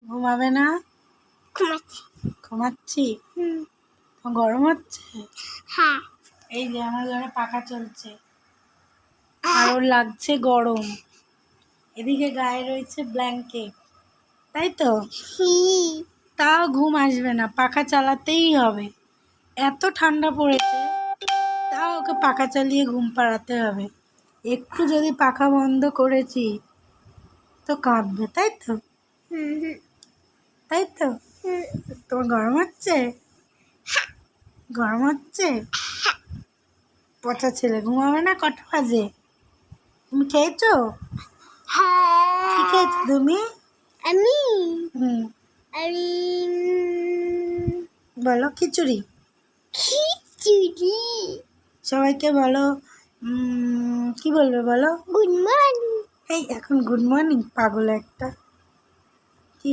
ঘুমাবে না? ঘুমাচ্ছি। গরম হচ্ছে? হ্যাঁ। এই যে আমার ঘরে পাখা চলছে আর ওর লাগছে গরম। এদিকে গায়ে রয়েছে ব্ল্যাঙ্কেট, তাই তো? তাও ঘুম আসবে না, পাখা চালাতেই হবে। এত ঠান্ডা পড়েছে, তাও ওকে পাখা চালিয়ে ঘুম পাড়াতে হবে। একটু যদি পাখা বন্ধ করেছি তো কাঁদবে, তাই তো? তাই তো? তোমার গরম হচ্ছে? গরম হচ্ছে? পচা ছেলে, ঘুমাবে না? কটা বাজে? তুমি খেয়েছো? কি খেয়েছো তুমি? আমি হুম, আমি বলো। খিচুড়ি। খিচুড়ি। সবাইকে বলো। কি বলবে বলো? Good morning. এই এখন গুড মর্নিং? পাগল একটা। কি